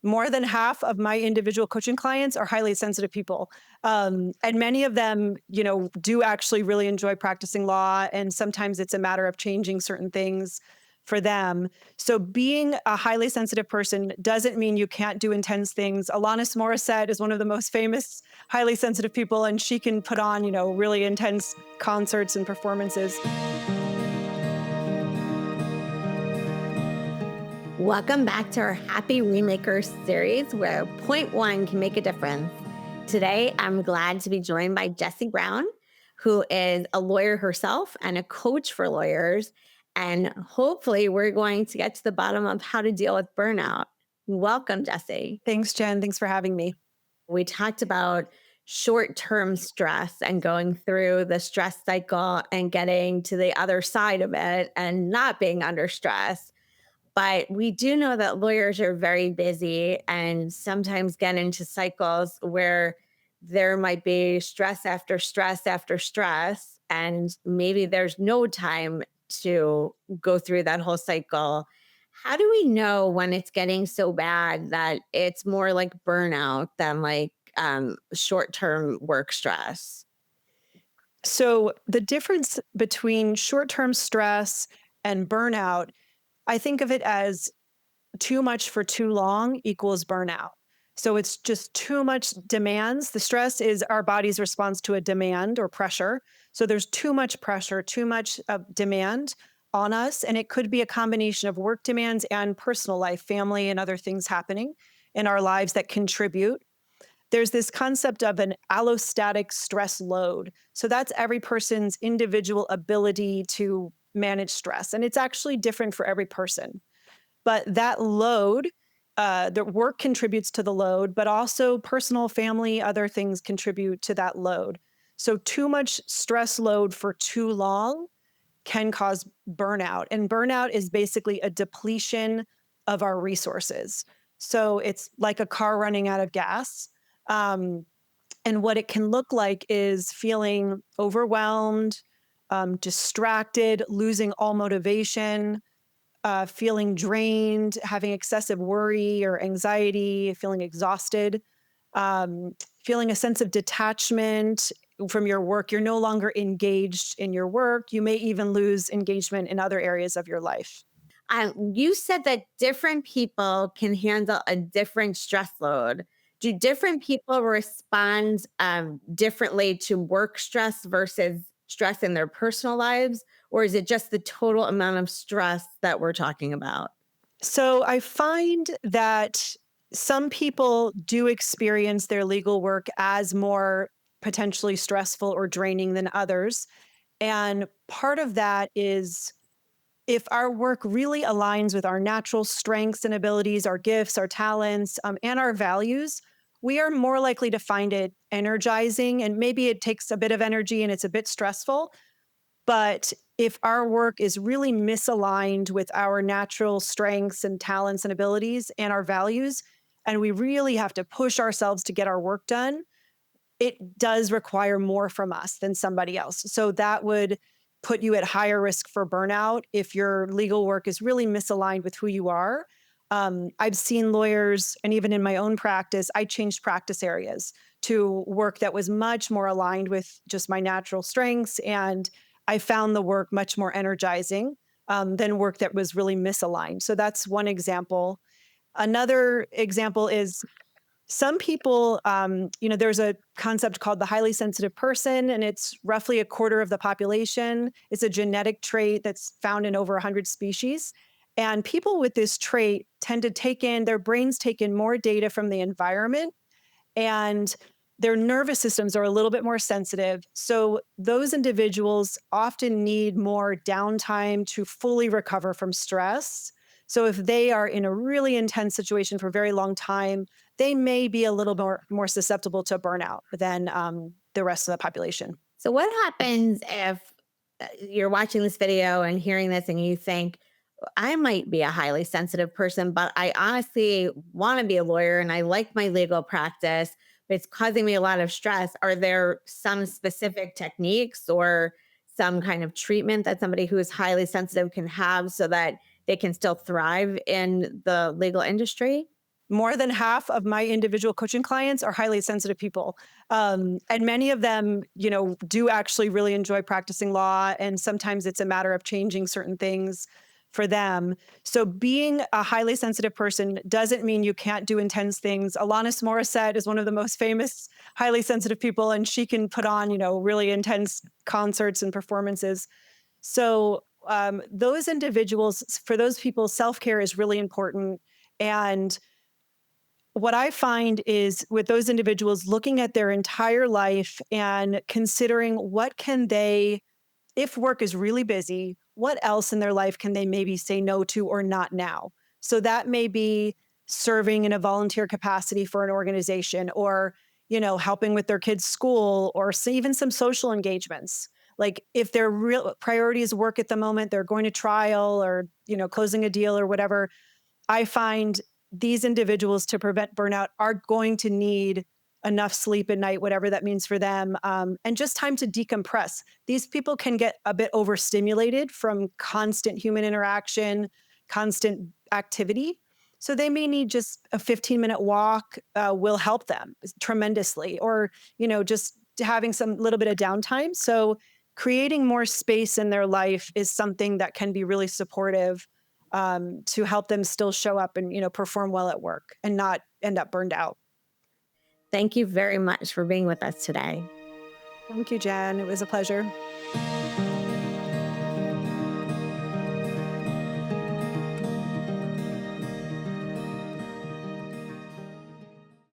more than half of my individual coaching clients are highly sensitive people. And many of them, do actually really enjoy practicing law. And sometimes it's a matter of changing certain things for them. So being a highly sensitive person doesn't mean you can't do intense things. Alanis Morissette is one of the most famous highly sensitive people, and she can put on, really intense concerts and performances. Welcome back to our Happy Rainmaker series where point one can make a difference. Today, I'm glad to be joined by Jessie Brown, who is a lawyer herself and a coach for lawyers. And hopefully, we're going to get to the bottom of how to deal with burnout. Welcome, Jessie. Thanks, Jen. Thanks for having me. We talked about short-term stress and going through the stress cycle and getting to the other side of it and not being under stress. But we do know that lawyers are very busy and sometimes get into cycles where there might be stress after stress after stress, and maybe there's no time to go through that whole cycle. How do we know when it's getting so bad that it's more like burnout than like short-term work stress? So the difference between short-term stress and burnout, I think of it as too much for too long equals burnout. So it's just too much demands. The stress is our body's response to a demand or pressure. So there's too much pressure, too much demand on us. And it could be a combination of work demands and personal life, family, and other things happening in our lives that contribute. There's this concept of an allostatic stress load. So that's every person's individual ability to manage stress. And it's actually different for every person. But that load, the work contributes to the load, but also personal, family, other things contribute to that load. So too much stress load for too long can cause burnout. And burnout is basically a depletion of our resources. So it's like a car running out of gas. Um, and what it can look like is feeling overwhelmed, distracted, losing all motivation, feeling drained, having excessive worry or anxiety, feeling exhausted, feeling a sense of detachment from your work. You're no longer engaged in your work. You may even lose engagement in other areas of your life. You said that different people can handle a different stress load. Do different people respond differently to work stress versus stress in their personal lives? Or is it just the total amount of stress that we're talking about? So I find that some people do experience their legal work as more potentially stressful or draining than others. And part of that is if our work really aligns with our natural strengths and abilities, our gifts, our talents, and our values, we are more likely to find it energizing. And maybe it takes a bit of energy and it's a bit stressful. But if our work is really misaligned with our natural strengths and talents and abilities and our values, and we really have to push ourselves to get our work done, it does require more from us than somebody else. So that would put you at higher risk for burnout if your legal work is really misaligned with who you are. I've seen lawyers, and even in my own practice, I changed practice areas to work that was much more aligned with just my natural strengths. And I found the work much more energizing than work that was really misaligned. So that's one example. Another example is some people, there's a concept called the highly sensitive person, and it's roughly a quarter of the population. It's a genetic trait that's found in over 100 species. And people with this trait tend to their brains take in more data from the environment, and their nervous systems are a little bit more sensitive. So those individuals often need more downtime to fully recover from stress. So if they are in a really intense situation for a very long time, they may be a little more susceptible to burnout than the rest of the population. So, what happens if you're watching this video and hearing this and you think, I might be a highly sensitive person, but I honestly want to be a lawyer and I like my legal practice, but it's causing me a lot of stress. Are there some specific techniques or some kind of treatment that somebody who is highly sensitive can have so that they can still thrive in the legal industry? more than half of my individual coaching clients are highly sensitive people. And many of them, do actually really enjoy practicing law. And sometimes it's a matter of changing certain things for them. So being a highly sensitive person doesn't mean you can't do intense things. Alanis Morissette is one of the most famous highly sensitive people, and she can put on, really intense concerts and performances. So those individuals, for those people, self care is really important. And what I find is with those individuals looking at their entire life and considering what can they, if work is really busy, what else in their life can they maybe say no to or not now? So that may be serving in a volunteer capacity for an organization, or, helping with their kids' school, or even some social engagements. Like if their real priority is work at the moment, they're going to trial or, closing a deal or whatever. I find these individuals, to prevent burnout, are going to need enough sleep at night, whatever that means for them, and just time to decompress. These people can get a bit overstimulated from constant human interaction, constant activity. So they may need just a 15-minute walk, will help them tremendously, or, just having some little bit of downtime. So creating more space in their life is something that can be really supportive, to help them still show up and, perform well at work and not end up burned out. Thank you very much for being with us today. Thank you, Jen. It was a pleasure.